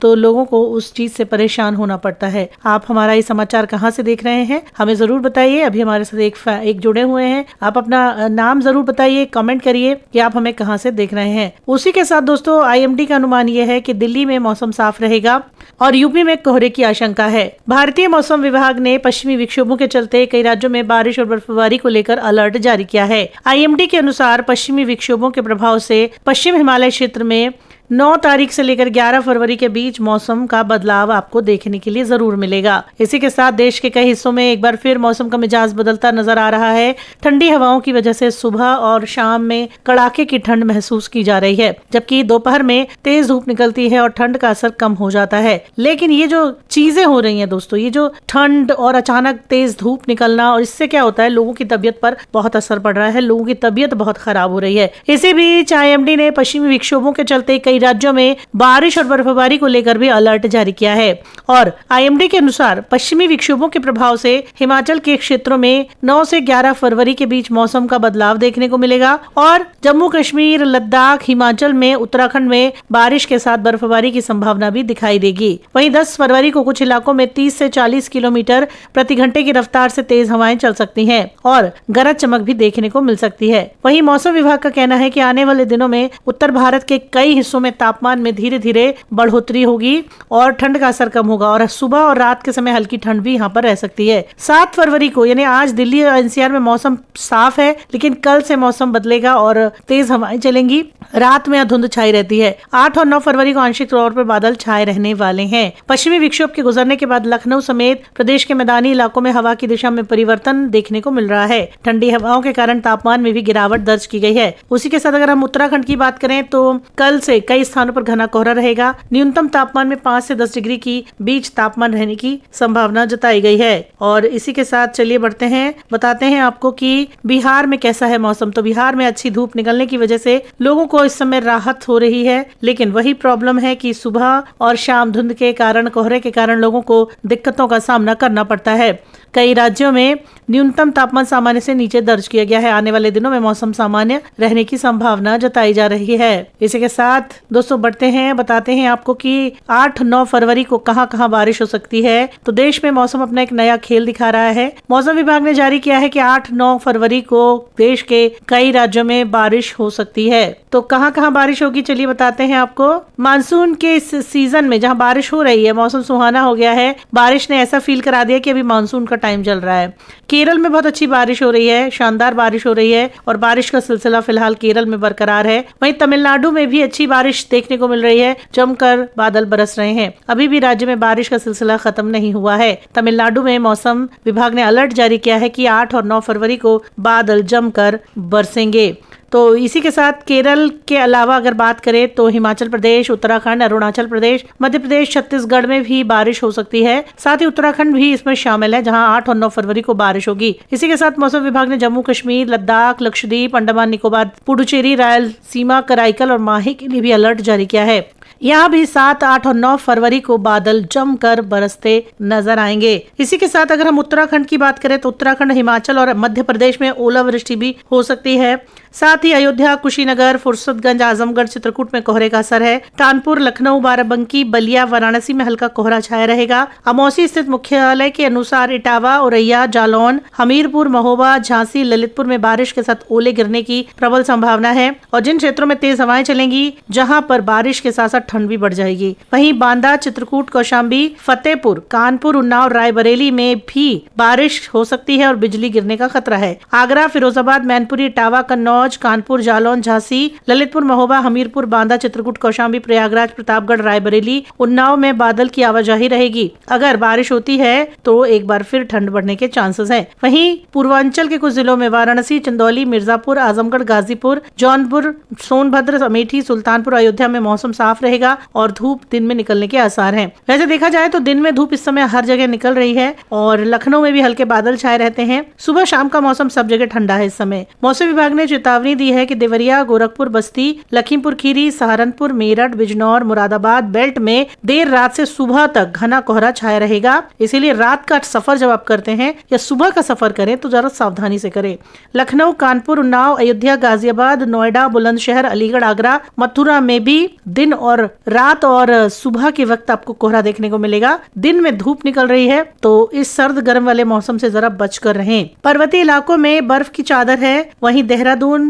तो लोगों को उस चीज से परेशान होना पड़ता है। आप हमारा ये समाचार कहाँ से देख रहे हैं हमें जरूर बताइए। अभी हमारे साथ एक जुड़े हुए हैं, आप अपना नाम जरूर बताइए, कमेंट करिए कि आप हमें कहाँ से देख रहे हैं। उसी के साथ दोस्तों IMD का अनुमान यह है कि दिल्ली में मौसम साफ रहेगा और यूपी में कोहरे की आशंका है। भारतीय मौसम विभाग ने पश्चिमी विक्षोभों के चलते कई राज्यों में बारिश और बर्फबारी को लेकर अलर्ट जारी किया है। IMD के अनुसार पश्चिमी विक्षोभों के प्रभाव से पश्चिम हिमालय क्षेत्र में 9 तारीख से लेकर 11 फरवरी के बीच मौसम का बदलाव आपको देखने के लिए जरूर मिलेगा। इसी के साथ देश के कई हिस्सों में एक बार फिर मौसम का मिजाज बदलता नजर आ रहा है। ठंडी हवाओं की वजह से सुबह और शाम में कड़ाके की ठंड महसूस की जा रही है, जबकि दोपहर में तेज धूप निकलती है और ठंड का असर कम हो जाता है। लेकिन ये जो चीजें हो रही है दोस्तों, ये जो ठंड और अचानक तेज धूप निकलना, और इससे क्या होता है, लोगों की तबीयत पर बहुत असर पड़ रहा है। लोगों की तबीयत बहुत खराब हो रही है। इसी बीच IMD ने पश्चिमी विक्षोभों के चलते कई राज्यों में बारिश और बर्फबारी को लेकर भी अलर्ट जारी किया है। और IMD के अनुसार पश्चिमी विक्षोभों के प्रभाव से हिमाचल के क्षेत्रों में 9 से 11 फरवरी के बीच मौसम का बदलाव देखने को मिलेगा और जम्मू कश्मीर, लद्दाख, हिमाचल में, उत्तराखंड में बारिश के साथ बर्फबारी की संभावना भी दिखाई देगी। वहीं 10 फरवरी को कुछ इलाकों में 30 से 40 किलोमीटर प्रति घंटे की रफ्तार से तेज हवाएं चल सकती हैं और गरज चमक भी देखने को मिल सकती है। वहीं मौसम विभाग का कहना है कि आने वाले दिनों में उत्तर भारत के कई हिस्सों में तापमान में धीरे धीरे बढ़ोतरी होगी और ठंड का असर कम होगा और सुबह और रात के समय हल्की ठंड भी यहाँ पर रह सकती है। 7 फरवरी को यानी आज दिल्ली और NCR में मौसम साफ है, लेकिन कल से मौसम बदलेगा और तेज हवाएं चलेंगी। रात में धुंध छाई रहती है। 8 और 9 फरवरी को आंशिक तौर पर बादल छाए रहने वाले हैं। पश्चिमी विक्षोभ के गुजरने के बाद लखनऊ समेत प्रदेश के मैदानी इलाकों में हवा की दिशा में परिवर्तन देखने को मिल रहा है। ठंडी हवाओं के कारण तापमान में भी गिरावट दर्ज की गई है। उसी के साथ अगर हम उत्तराखंड की बात करें तो कल से कई स्थानों पर घना कोहरा रहेगा। न्यूनतम तापमान में 5 से 10 डिग्री की बीच तापमान रहने की संभावना जताई गई है। और इसी के साथ चलिए बढ़ते हैं, बताते हैं आपको कि बिहार में कैसा है मौसम। तो बिहार में अच्छी धूप निकलने की वजह से लोगों को इस समय राहत हो रही है, लेकिन वही प्रॉब्लम है कि सुबह और शाम धुंध के कारण, कोहरे के कारण लोगों को दिक्कतों का सामना करना पड़ता है। कई राज्यों में न्यूनतम तापमान सामान्य से नीचे दर्ज किया गया है। आने वाले दिनों में मौसम सामान्य रहने की संभावना जताई जा रही है। इसी के साथ दोस्तों बढ़ते हैं, बताते हैं आपको कि 8-9 फरवरी को कहां कहां बारिश हो सकती है। तो देश में मौसम अपना एक नया खेल दिखा रहा है। मौसम विभाग ने जारी किया है कि 8-9 फरवरी को देश के कई राज्यों में बारिश हो सकती है। तो कहां कहां बारिश होगी चलिए बताते हैं आपको। मानसून के इस सीजन में जहां बारिश हो रही है, मौसम सुहाना हो गया है। बारिश ने ऐसा फील करा दिया कि अभी मानसून का टाइम चल रहा है। केरल में बहुत अच्छी बारिश हो रही है, शानदार बारिश हो रही है और बारिश का सिलसिला फिलहाल केरल में बरकरार है। वहीं तमिलनाडु में भी अच्छी बारिश देखने को मिल रही है, जमकर बादल बरस रहे हैं। अभी भी राज्य में बारिश का सिलसिला खत्म नहीं हुआ है। तमिलनाडु में मौसम विभाग ने अलर्ट जारी किया है कि 8 और 9 फरवरी को बादल जमकर बरसेंगे। तो इसी के साथ केरल के अलावा अगर बात करें तो हिमाचल प्रदेश, उत्तराखंड, अरुणाचल प्रदेश, मध्य प्रदेश, छत्तीसगढ़ में भी बारिश हो सकती है। साथ ही उत्तराखंड भी इसमें शामिल है, जहां 8 और 9 फरवरी को बारिश होगी। इसी के साथ मौसम विभाग ने जम्मू कश्मीर, लद्दाख, लक्षद्वीप, अंडमान निकोबार, पुडुचेरी, रायलसीमा, कराईकल और माही के लिए भी अलर्ट जारी किया है। यहाँ भी 7, 8 और 9 फरवरी को बादल जमकर बरसते नजर आएंगे। इसी के साथ अगर हम उत्तराखंड की बात करें तो उत्तराखंड, हिमाचल और मध्य प्रदेश में ओलावृष्टि भी हो सकती है। साथ ही अयोध्या, कुशीनगर, फुर्सतगंज, आजमगढ़, चित्रकूट में कोहरे का असर है। कानपुर, लखनऊ, बाराबंकी, बलिया, वाराणसी में हल्का कोहरा छाया रहेगा। अमौसी स्थित मुख्यालय के अनुसार इटावा, औरैया, जालौन, हमीरपुर, महोबा, झांसी, ललितपुर में बारिश के साथ ओले गिरने की प्रबल संभावना है और जिन क्षेत्रों में तेज हवाएं चलेंगी, जहां पर बारिश के साथ साथ ठंड भी बढ़ जाएगी। वहीं बांदा, चित्रकूट, कौशाम्बी, फतेहपुर, कानपुर, उन्नाव, रायबरेली में भी बारिश हो सकती है और बिजली गिरने का खतरा है। आगरा, फिरोजाबाद, मैनपुरी, इटावा, कन्नौज, कानपुर, जालौन, झांसी, ललितपुर, महोबा, हमीरपुर, बांदा, चित्रकूट, कौशाम्बी, प्रयागराज, प्रतापगढ़, रायबरेली, उन्नाव में बादल की आवाजाही रहेगी। अगर बारिश होती है तो एक बार फिर ठंड बढ़ने के चांसेस हैं। वहीं पूर्वांचल के कुछ जिलों में वाराणसी, चंदौली, मिर्जापुर, आजमगढ़, गाजीपुर, जौनपुर, सोनभद्र, अमेठी, सुल्तानपुर, अयोध्या में मौसम साफ रहेगा और धूप दिन में निकलने के आसार हैं। वैसे देखा जाए तो दिन में धूप इस समय हर जगह निकल रही है और लखनऊ में भी हल्के बादल छाए रहते हैं। सुबह शाम का मौसम सब जगह ठंडा है। इस समय मौसम विभाग ने चेतावनी चेतावनी दी है कि देवरिया, गोरखपुर, बस्ती, लखीमपुर खीरी, सहारनपुर, मेरठ, बिजनौर, मुरादाबाद बेल्ट में देर रात से सुबह तक घना कोहरा छाया रहेगा। इसीलिए रात का सफर जब आप करते हैं या सुबह का सफर करें तो जरा सावधानी से करें। लखनऊ, कानपुर, उन्नाव, अयोध्या, गाजियाबाद, नोएडा, बुलंदशहर, अलीगढ़, आगरा, मथुरा में भी दिन और रात और सुबह के वक्त आपको कोहरा देखने को मिलेगा। दिन में धूप निकल रही है तो इस सर्द गर्म वाले मौसम से जरा बचकर रहें। पर्वतीय इलाकों में बर्फ की चादर है। वहीं देहरादून,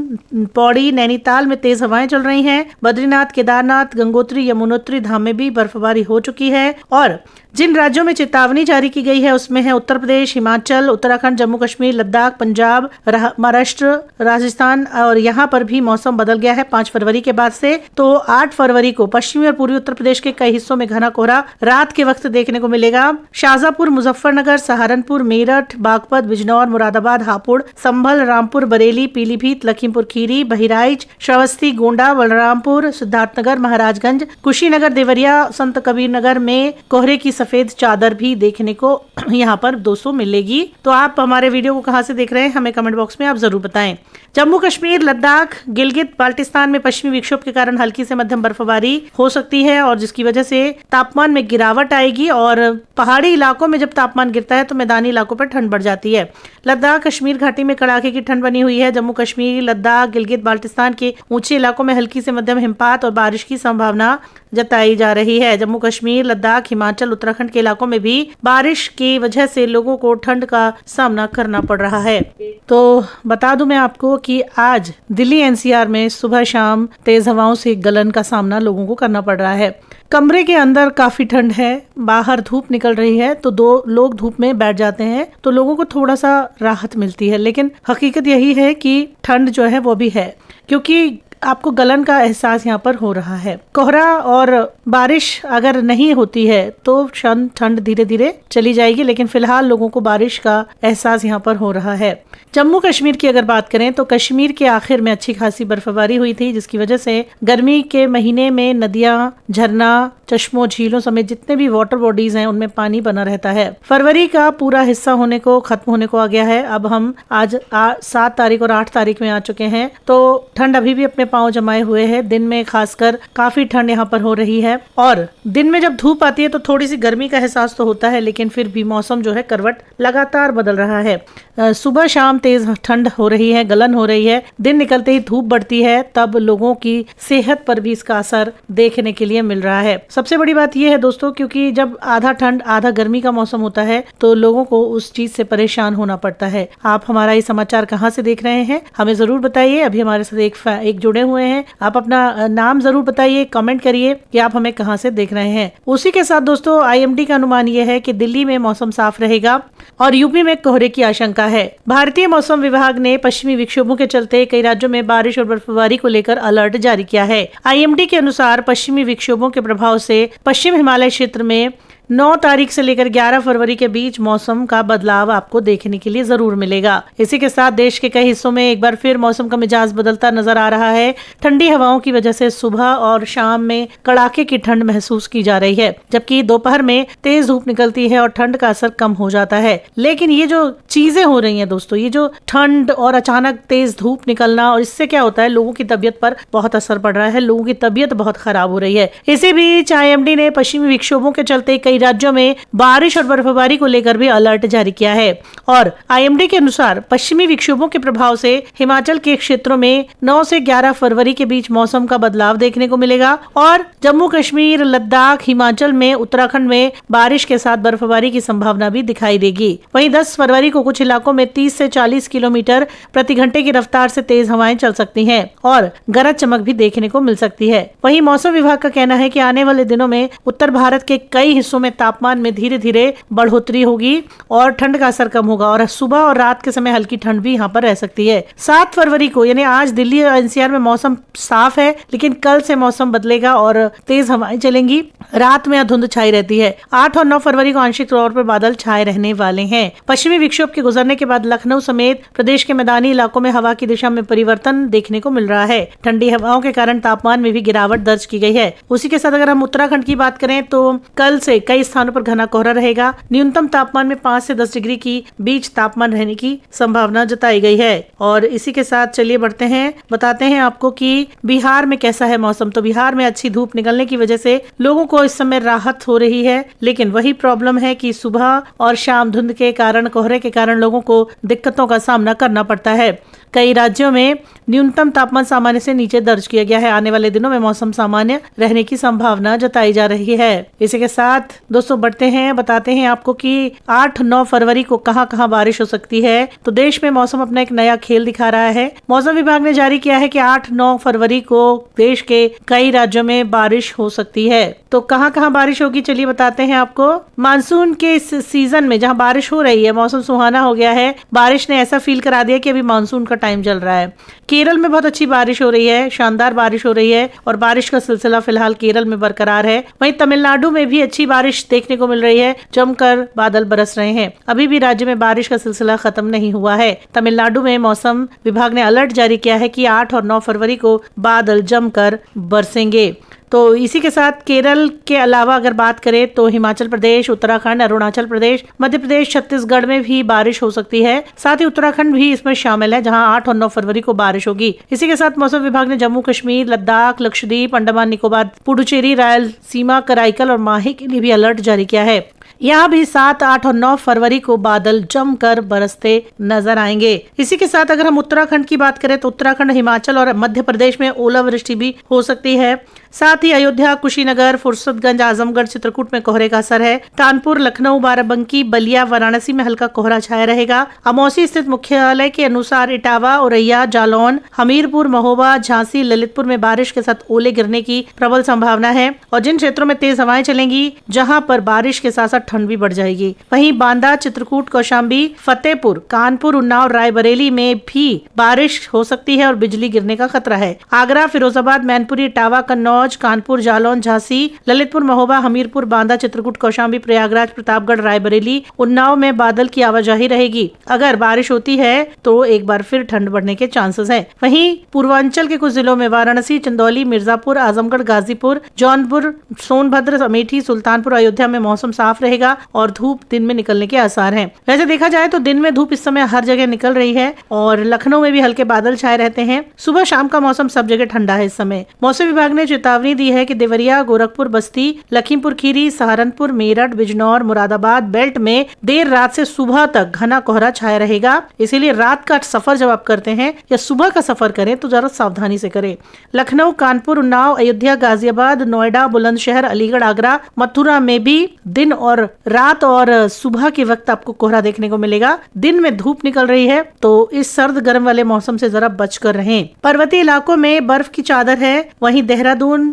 पौड़ी, नैनीताल में तेज हवाएं चल रही हैं। बद्रीनाथ, केदारनाथ, गंगोत्री, यमुनोत्री धाम में भी बर्फबारी हो चुकी है। और जिन राज्यों में चेतावनी जारी की गई है उसमें है उत्तर प्रदेश, हिमाचल, उत्तराखंड, जम्मू कश्मीर, लद्दाख, पंजाब, महाराष्ट्र, राजस्थान। और यहाँ पर भी मौसम बदल गया है 5 फरवरी के बाद से। तो 8 फरवरी को पश्चिमी और पूर्वी उत्तर प्रदेश के कई हिस्सों में घना कोहरा रात के वक्त देखने को मिलेगा। शाहजहांपुर, मुजफ्फरनगर, सहारनपुर, मेरठ, बागपत, बिजनौर, मुरादाबाद, हापुड़, संभल, रामपुर, बरेली, पीलीभीत, लखीमपुर खीरी, बहराइच, श्रावस्ती, गोंडा, बलरामपुर, सिद्धार्थनगर, महाराजगंज, कुशीनगर, देवरिया, संत कबीर नगर में कोहरे की सफेद चादर भी देखने को यहाँ पर 200 मिलेगी। तो आप हमारे वीडियो को कहाँ से देख रहे हैं हमें कमेंट बॉक्स में आप जरूर बताएं। जम्मू कश्मीर, लद्दाख, गिलगित बाल्टिस्तान में पश्चिमी विक्षोभ के कारण हल्की से मध्यम बर्फबारी हो सकती है और जिसकी वजह से तापमान में गिरावट आएगी। और पहाड़ी इलाकों में जब तापमान गिरता है तो मैदानी इलाकों पर ठंड बढ़ जाती है। लद्दाख, कश्मीर घाटी में कड़ाके की ठंड बनी हुई है। जम्मू कश्मीर, लद्दाख, गिलगित बाल्टिस्तान के ऊंचे इलाकों में हल्की से मध्यम हिमपात और बारिश की संभावना जताई जा रही है। जम्मू कश्मीर, लद्दाख, हिमाचल, उत्तराखंड के इलाकों में भी बारिश की वजह से लोगों को ठंड का सामना करना पड़ रहा है। तो बता दूं मैं आपको कि आज दिल्ली एनसीआर में सुबह शाम तेज हवाओं से गलन का सामना लोगों को करना पड़ रहा है। कमरे के अंदर काफी ठंड है, बाहर धूप निकल रही है तो 2 लोग धूप में बैठ जाते हैं तो लोगों को थोड़ा सा राहत मिलती है। लेकिन हकीकत यही है कि ठंड जो है वो भी है, क्योंकि आपको गलन का एहसास यहाँ पर हो रहा है। कोहरा और बारिश अगर नहीं होती है तो ठंड धीरे धीरे चली जाएगी, लेकिन फिलहाल लोगों को बारिश का एहसास यहाँ पर हो रहा है। जम्मू कश्मीर की अगर बात करें तो कश्मीर के आखिर में अच्छी खासी बर्फबारी हुई थी, जिसकी वजह से गर्मी के महीने में नदियां, झरना, चश्मों, झीलों समेत जितने भी वाटर बॉडीज हैं उनमें पानी बना रहता है। फरवरी का पूरा हिस्सा खत्म होने को आ गया है। अब हम आज 7 तारीख और 8 तारीख में आ चुके हैं तो ठंड अभी भी अपने पांव जमाए हुए है। दिन में खासकर काफी ठंड यहाँ पर हो रही है और दिन में जब धूप आती है तो थोड़ी सी गर्मी का एहसास तो होता है, लेकिन फिर भी मौसम जो है करवट लगातार बदल रहा है। सुबह शाम तेज ठंड हो रही है, गलन हो रही है। दिन निकलते ही धूप बढ़ती है, तब लोगों की सेहत पर भी इसका असर देखने के लिए मिल रहा है। सबसे बड़ी बात यह है दोस्तों, क्योंकि जब आधा ठंड आधा गर्मी का मौसम होता है तो लोगों को उस चीज से परेशान होना पड़ता है। आप हमारा ये समाचार कहाँ से देख रहे हैं हमें जरूर बताइए। अभी हमारे साथ एक जुड़े हुए हैं, आप अपना नाम जरूर बताइए, कमेंट करिए कि आप हमें कहां से देख रहे हैं। उसी के साथ दोस्तों आईएमडी का अनुमान यह है कि दिल्ली में मौसम साफ रहेगा और यूपी में कोहरे की आशंका है। भारतीय मौसम विभाग ने पश्चिमी विक्षोभों के चलते कई राज्यों में बारिश और बर्फबारी को लेकर अलर्ट जारी किया है। आईएमडी के अनुसार पश्चिमी विक्षोभों के प्रभाव से पश्चिम हिमालय क्षेत्र में 9 तारीख से लेकर 11 फरवरी के बीच मौसम का बदलाव आपको देखने के लिए जरूर मिलेगा। इसी के साथ देश के कई हिस्सों में एक बार फिर मौसम का मिजाज बदलता नजर आ रहा है। ठंडी हवाओं की वजह से सुबह और शाम में कड़ाके की ठंड महसूस की जा रही है, जबकि दोपहर में तेज धूप निकलती है और ठंड का असर कम हो जाता है। लेकिन ये जो चीजें हो रही है दोस्तों, ये जो ठंड और अचानक तेज धूप निकलना, और इससे क्या होता है लोगों की तबीयत पर बहुत असर पड़ रहा है, लोगों की तबीयत बहुत खराब हो रही है। इसी बीच आईएमडी ने पश्चिमी विक्षोभों के चलते कई राज्यों में बारिश और बर्फबारी को लेकर भी अलर्ट जारी किया है। और आईएमडी के अनुसार पश्चिमी विक्षोभों के प्रभाव से हिमाचल के क्षेत्रों में 9 से 11 फरवरी के बीच मौसम का बदलाव देखने को मिलेगा और जम्मू कश्मीर, लद्दाख, हिमाचल में, उत्तराखंड में बारिश के साथ बर्फबारी की संभावना भी दिखाई देगी। वहीं 10 फरवरी को कुछ इलाकों में 30 से 40 किलोमीटर प्रति घंटे की रफ्तार से तेज हवाएं चल सकती हैं और गरज चमक भी देखने को मिल सकती है। वहीं मौसम विभाग का कहना है कि आने वाले दिनों में उत्तर भारत के कई हिस्सों में तापमान में धीरे धीरे बढ़ोतरी होगी और ठंड का असर कम होगा और सुबह और रात के समय हल्की ठंड भी यहाँ पर रह सकती है। 7 फरवरी को यानी आज दिल्ली और एनसीआर में मौसम साफ है, लेकिन कल से मौसम बदलेगा और तेज हवाएं चलेंगी, रात में धुंध छाई रहती है। 8 और 9 फरवरी को आंशिक तौर पर बादल छाए रहने वाले हैं। पश्चिमी विक्षोभ के गुजरने के बाद लखनऊ समेत प्रदेश के मैदानी इलाकों में हवा की दिशा में परिवर्तन देखने को मिल रहा है। ठंडी हवाओं के कारण तापमान में भी गिरावट दर्ज की गई है। उसी के साथ अगर हम उत्तराखंड की बात करें तो कल से कई कई स्थानों पर घना कोहरा रहेगा। न्यूनतम तापमान में 5 से 10 डिग्री की बीच तापमान रहने की संभावना जताई गई है। और इसी के साथ चलिए बढ़ते हैं, बताते हैं आपको कि बिहार में कैसा है मौसम। तो बिहार में अच्छी धूप निकलने की वजह से लोगों को इस समय राहत हो रही है, लेकिन वही प्रॉब्लम है कि सुबह और शाम धुंध के कारण, कोहरे के कारण लोगों को दिक्कतों का सामना करना पड़ता है। कई राज्यों में न्यूनतम तापमान सामान्य से नीचे दर्ज किया गया है। आने वाले दिनों में मौसम सामान्य रहने की संभावना जताई जा रही है। इसी के साथ दोस्तों बढ़ते हैं, बताते हैं आपको कि 8-9 फरवरी को कहां कहां बारिश हो सकती है। तो देश में मौसम अपना एक नया खेल दिखा रहा है। मौसम विभाग ने जारी किया है कि 8-9 फरवरी को देश के कई राज्यों में बारिश हो सकती है। तो कहां कहां बारिश होगी चलिए बताते हैं आपको। मानसून के इस सीजन में जहां बारिश हो रही है, मौसम सुहाना हो गया है। बारिश ने ऐसा फील करा दिया कि अभी मानसून का टाइम चल रहा है। केरल में बहुत अच्छी बारिश हो रही है, शानदार बारिश हो रही है और बारिश का सिलसिला फिलहाल केरल में बरकरार है। वहीं तमिलनाडु में भी अच्छी बारिश देखने को मिल रही है, जमकर बादल बरस रहे हैं। अभी भी राज्य में बारिश का सिलसिला खत्म नहीं हुआ है। तमिलनाडु में मौसम विभाग ने अलर्ट जारी किया है कि 8 और 9 फरवरी को बादल जमकर बरसेंगे। तो इसी के साथ केरल के अलावा अगर बात करें तो हिमाचल प्रदेश, उत्तराखंड, अरुणाचल प्रदेश, मध्य प्रदेश, छत्तीसगढ़ में भी बारिश हो सकती है। साथ ही उत्तराखंड भी इसमें शामिल है, जहां 8 और 9 फरवरी को बारिश होगी। इसी के साथ मौसम विभाग ने जम्मू कश्मीर, लद्दाख, लक्षद्वीप, अंडमान निकोबार, पुडुचेरी, रायलसीमा, कराईकल और माही के लिए भी अलर्ट जारी किया है। यहाँ भी 7, 8 और 9 फरवरी को बादल जमकर बरसते नजर आएंगे। इसी के साथ अगर हम उत्तराखंड की बात करें तो उत्तराखंड, हिमाचल और मध्य प्रदेश में ओलावृष्टि भी हो सकती है। साथ ही अयोध्या, कुशीनगर, फुर्सतगंज, आजमगढ़, चित्रकूट में कोहरे का असर है। कानपुर, लखनऊ, बाराबंकी, बलिया, वाराणसी में हल्का कोहरा छाया रहेगा। अमौसी स्थित मुख्यालय के अनुसार इटावा, औरैया, जालौन, हमीरपुर, महोबा, झांसी, ललितपुर में बारिश के साथ ओले गिरने की प्रबल संभावना है और जिन क्षेत्रों में तेज हवाएं चलेंगी, जहां पर बारिश के साथ साथ ठंड भी बढ़ जाएगी। वहीं बांदा, चित्रकूट, कौशाम्बी, फतेहपुर, कानपुर, उन्नाव, रायबरेली में भी बारिश हो सकती है और बिजली गिरने का खतरा है। आगरा, फिरोजाबाद, मैनपुरी, इटावा, कन्नौज, कानपुर, जालौन, झांसी, ललितपुर, महोबा, हमीरपुर, बांदा, चित्रकूट, कौशाम्बी, प्रयागराज, प्रतापगढ़, रायबरेली, उन्नाव में बादल की आवाजाही रहेगी। अगर बारिश होती है तो एक बार फिर ठंड बढ़ने के चांसेस है। वहीं पूर्वांचल के कुछ जिलों में वाराणसी, चंदौली, मिर्जापुर, आजमगढ़, गाजीपुर, जौनपुर, सोनभद्र, अमेठी, सुल्तानपुर, अयोध्या में मौसम साफ रहेगा और धूप दिन में निकलने के आसार हैं। वैसे देखा जाए तो दिन में धूप इस समय हर जगह निकल रही है और लखनऊ में भी हल्के बादल छाए रहते हैं। सुबह शाम का मौसम सब जगह ठंडा है इस समय। मौसम विभाग ने चेतावनी दी है कि देवरिया, गोरखपुर, बस्ती, लखीमपुर खीरी, सहारनपुर, मेरठ, बिजनौर, मुरादाबाद बेल्ट में देर रात से सुबह तक घना कोहरा छाया रहेगा। इसीलिए रात का सफर जब आप करते हैं या सुबह का सफर करें तो जरा सावधानी से करें। लखनऊ, कानपुर, उन्नाव, अयोध्या, गाजियाबाद, नोएडा, बुलंदशहर, अलीगढ़, आगरा, मथुरा में भी दिन और रात और सुबह के वक्त आपको कोहरा देखने को मिलेगा। दिन में धूप निकल रही है तो इस सर्द गर्म वाले मौसम से जरा बचकर रहें। पर्वतीय इलाकों में बर्फ की चादर है। वहीं देहरादून,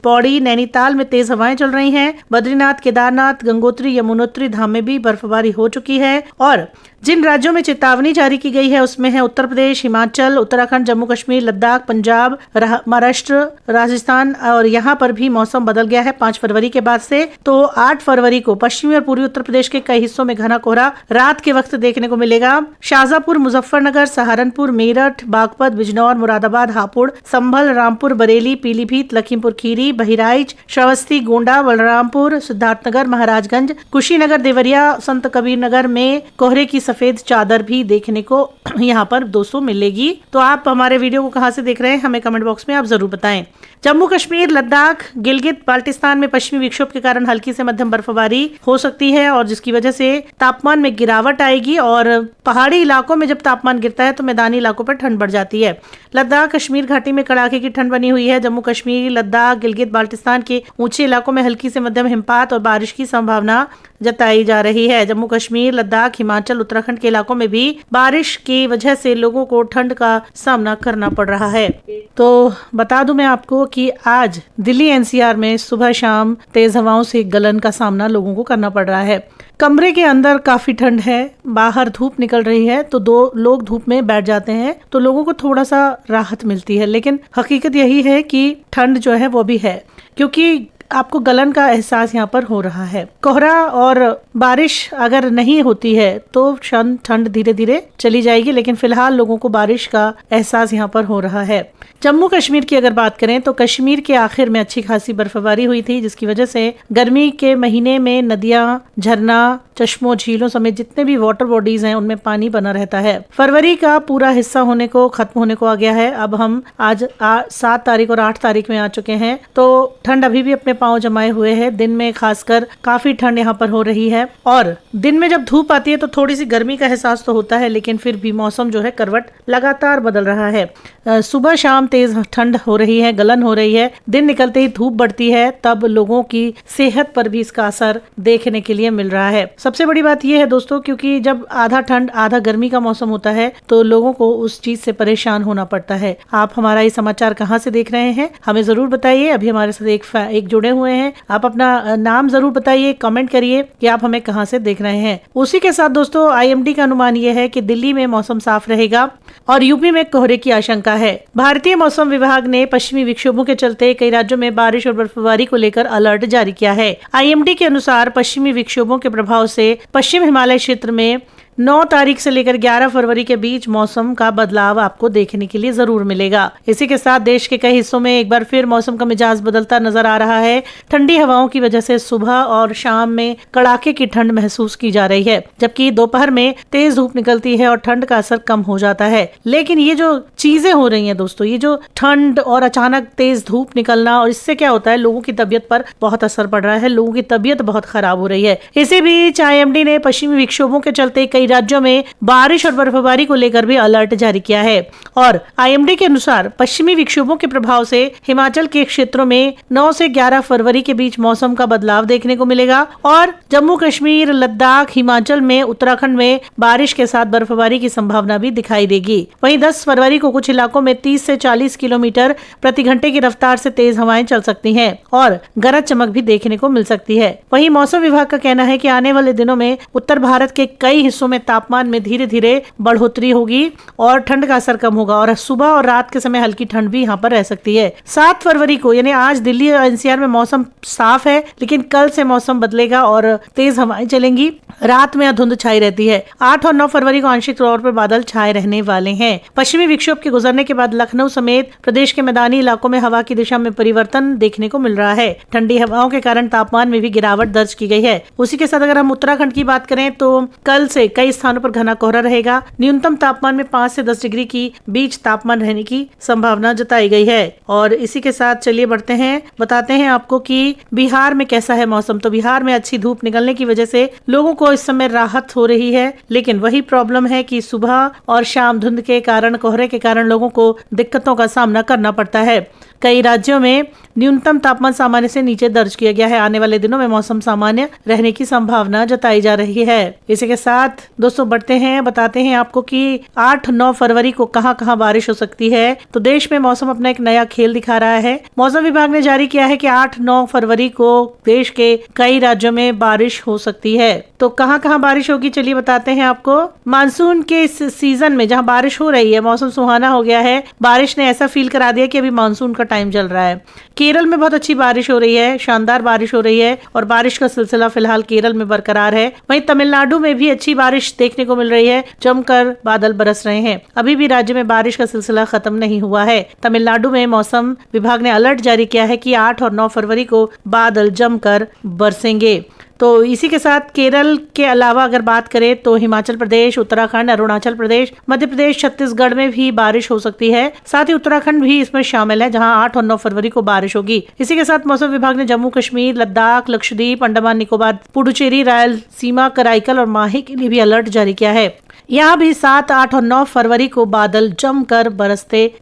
पौड़ी, नैनीताल में तेज हवाएं चल रही हैं। बद्रीनाथ, केदारनाथ, गंगोत्री, यमुनोत्री धाम में भी बर्फबारी हो चुकी है। और जिन राज्यों में चेतावनी जारी की गई है उसमें है उत्तर प्रदेश, हिमाचल, उत्तराखंड, जम्मू कश्मीर, लद्दाख, पंजाब, महाराष्ट्र, राजस्थान और यहाँ पर भी मौसम बदल गया है 5 फरवरी के बाद से। तो 8 फरवरी को पश्चिमी और पूर्वी उत्तर प्रदेश के कई हिस्सों में घना कोहरा रात के वक्त देखने को मिलेगा। शाहजहांपुर, मुजफ्फरनगर, सहारनपुर, मेरठ, बागपत, बिजनौर, मुरादाबाद, हापुड़, संभल, रामपुर, बरेली, पीलीभीत, लखीमपुर खीरी, बहराइच, श्रावस्ती, गोंडा, बलरामपुर, सिद्धार्थनगर, महाराजगंज, कुशीनगर, देवरिया, संत कबीर नगर में कोहरे की सफेद चादर भी देखने को यहाँ पर दोस्तों मिलेगी। तो आप हमारे वीडियो को कहाँ से देख रहे हैं हमें कमेंट बॉक्स में आप जरूर बताएं। जम्मू कश्मीर, लद्दाख, गिलगित बाल्टिस्तान में पश्चिमी विक्षोभ के कारण हल्की से मध्यम बर्फबारी हो सकती है और जिसकी वजह से तापमान में गिरावट आएगी और पहाड़ी इलाकों में जब तापमान गिरता है तो मैदानी इलाकों पर ठंड बढ़ जाती है। लद्दाख, कश्मीर घाटी में कड़ाके की ठंड बनी हुई है। जम्मू कश्मीर, लद्दाख, गिलगित बाल्टिस्तान के ऊंचे इलाकों में हल्की से मध्यम हिमपात और बारिश की संभावना जताई जा रही है। जम्मू कश्मीर, लद्दाख, हिमाचल, उत्तराखंड के इलाकों में भी बारिश की वजह से लोगों को ठंड का सामना करना पड़ रहा है। तो बता दूं मैं आपको कि आज दिल्ली एनसीआर में सुबह शाम तेज हवाओं से गलन का सामना लोगों को करना पड़ रहा है। कमरे के अंदर काफी ठंड है, बाहर धूप निकल रही है तो 2 लोग धूप में बैठ जाते हैं तो लोगों को थोड़ा सा राहत मिलती है। लेकिन हकीकत यही है कि ठंड जो है वो भी है, क्योंकि आपको गलन का एहसास यहाँ पर हो रहा है। कोहरा और बारिश अगर नहीं होती है तो ठंड धीरे धीरे चली जाएगी, लेकिन फिलहाल लोगों को बारिश का एहसास यहाँ पर हो रहा है। जम्मू कश्मीर की अगर बात करें तो कश्मीर के आखिर में अच्छी खासी बर्फबारी हुई थी, जिसकी वजह से गर्मी के महीने में नदियां, झरना, चश्मों, झीलों समेत जितने भी वाटर बॉडीज हैं उनमें पानी बना रहता है। फरवरी का पूरा हिस्सा खत्म होने को आ गया है। अब हम आज 7 तारीख और 8 तारीख में आ चुके हैं, तो ठंड अभी भी अपने पांव जमाए हुए है। दिन में खासकर काफी ठंड यहाँ पर हो रही है, और दिन में जब धूप आती है तो थोड़ी सी गर्मी का एहसास तो होता है, लेकिन फिर भी मौसम जो है करवट लगातार बदल रहा है। सुबह शाम तेज ठंड हो रही है, गलन हो रही है। दिन निकलते ही धूप बढ़ती है, तब लोगों की सेहत पर भी इसका असर देखने के लिए मिल रहा है। सबसे बड़ी बात यह है दोस्तों, क्योंकि जब आधा ठंड आधा गर्मी का मौसम होता है तो लोगों को उस चीज से परेशान होना पड़ता है। आप हमारा ये समाचार कहाँ से देख रहे हैं हमें जरूर बताइए। अभी हमारे साथ एक जुड़े हुए हैं, आप अपना नाम जरूर बताइए, कमेंट करिए कि आप हमें कहाँ से देख रहे हैं। उसी के साथ दोस्तों IMD का अनुमान यह है कि दिल्ली में मौसम साफ रहेगा और यूपी में कोहरे की आशंका है। भारतीय मौसम विभाग ने पश्चिमी विक्षोभों के चलते कई राज्यों में बारिश और बर्फबारी को लेकर अलर्ट जारी किया है। IMD के अनुसार पश्चिमी विक्षोभों के प्रभाव से पश्चिम हिमालय क्षेत्र में 9 तारीख से लेकर 11 फरवरी के बीच मौसम का बदलाव आपको देखने के लिए जरूर मिलेगा। इसी के साथ देश के कई हिस्सों में एक बार फिर मौसम का मिजाज बदलता नजर आ रहा है। ठंडी हवाओं की वजह से सुबह और शाम में कड़ाके की ठंड महसूस की जा रही है, जबकि दोपहर में तेज धूप निकलती है और ठंड का असर कम हो जाता है। लेकिन ये जो चीजें हो रही है दोस्तों, ये जो ठंड और अचानक तेज धूप निकलना, और इससे क्या होता है, लोगों की तबीयत पर बहुत असर पड़ रहा है। लोगों की तबीयत बहुत खराब हो रही है। इसी बीच IMD ने पश्चिमी विक्षोभों के चलते कई राज्यों में बारिश और बर्फबारी को लेकर भी अलर्ट जारी किया है। और IMD के अनुसार पश्चिमी विक्षोभों के प्रभाव से हिमाचल के क्षेत्रों में 9 से 11 फरवरी के बीच मौसम का बदलाव देखने को मिलेगा, और जम्मू कश्मीर, लद्दाख, हिमाचल में, उत्तराखंड में बारिश के साथ बर्फबारी की संभावना भी दिखाई देगी। वहीं 10 फरवरी को कुछ इलाकों में 30 से 40 किलोमीटर प्रति घंटे की रफ्तार से तेज हवाएं चल सकती हैं और गरज चमक भी देखने को मिल सकती है। वहीं मौसम विभाग का कहना है कि आने वाले दिनों में उत्तर भारत के कई हिस्सों में तापमान में धीरे धीरे बढ़ोतरी होगी और ठंड का असर कम होगा, और सुबह और रात के समय हल्की ठंड भी यहाँ पर रह सकती है। 7 फरवरी को यानी आज दिल्ली और NCR में मौसम साफ है, लेकिन कल से मौसम बदलेगा और तेज हवाएं चलेंगी। रात में धुंध छाई रहती है। 8 और 9 फरवरी को आंशिक तौर पर बादल छाए रहने वाले हैं। पश्चिमी विक्षोभ के गुजरने के बाद लखनऊ समेत प्रदेश के मैदानी इलाकों में हवा की दिशा में परिवर्तन देखने को मिल रहा है। ठंडी हवाओं के कारण तापमान में भी गिरावट दर्ज की गई है। उसी के साथ अगर हम उत्तराखंड की बात करें तो कल से कई स्थानों पर घना कोहरा रहेगा। न्यूनतम तापमान में 5 से 10 डिग्री की बीच तापमान रहने की संभावना जताई गई है। और इसी के साथ चलिए बढ़ते हैं, बताते हैं आपको कि बिहार में कैसा है मौसम। तो बिहार में अच्छी धूप निकलने की वजह से लोगों को इस समय राहत हो रही है, लेकिन वही प्रॉब्लम है कि सुबह और शाम धुंध के कारण, कोहरे के कारण लोगों को दिक्कतों का सामना करना पड़ता है। कई राज्यों में न्यूनतम तापमान सामान्य से नीचे दर्ज किया गया है। आने वाले दिनों में मौसम सामान्य रहने की संभावना जताई जा रही है। इसी के साथ दोस्तों बढ़ते हैं, बताते हैं आपको कि 8-9 फरवरी को कहां कहां बारिश हो सकती है। तो देश में मौसम अपना एक नया खेल दिखा रहा है। मौसम विभाग ने जारी किया है कि 8-9 फरवरी को देश के कई राज्यों में बारिश हो सकती है। तो कहां कहां बारिश होगी चलिए बताते हैं आपको। मानसून के इस सीजन में जहां बारिश हो रही है, मौसम सुहाना हो गया है। बारिश ने ऐसा फील करा दिया कि अभी मानसून का टाइम चल रहा है। केरल में बहुत अच्छी बारिश हो रही है, शानदार बारिश हो रही है और बारिश का सिलसिला फिलहाल केरल में बरकरार है। वहीं तमिलनाडु में भी अच्छी बारिश देखने को मिल रही है, जमकर बादल बरस रहे हैं। अभी भी राज्य में बारिश का सिलसिला खत्म नहीं हुआ है। तमिलनाडु में मौसम विभाग ने अलर्ट जारी किया है कि 8 और 9 फरवरी को बादल जमकर बरसेंगे। तो इसी के साथ केरल के अलावा अगर बात करें तो हिमाचल प्रदेश, उत्तराखंड, अरुणाचल प्रदेश, मध्य प्रदेश, छत्तीसगढ़ में भी बारिश हो सकती है। साथ ही उत्तराखंड भी इसमें शामिल है, जहां 8 और 9 फरवरी को बारिश होगी। इसी के साथ मौसम विभाग ने जम्मू कश्मीर, लद्दाख, लक्षद्वीप, अंडमान निकोबार, पुडुचेरी, रायलसीमा, कराईकल और माही के लिए भी अलर्ट जारी किया है। यहाँ भी 7, 8 और 9 फरवरी को बादल जमकर बरसते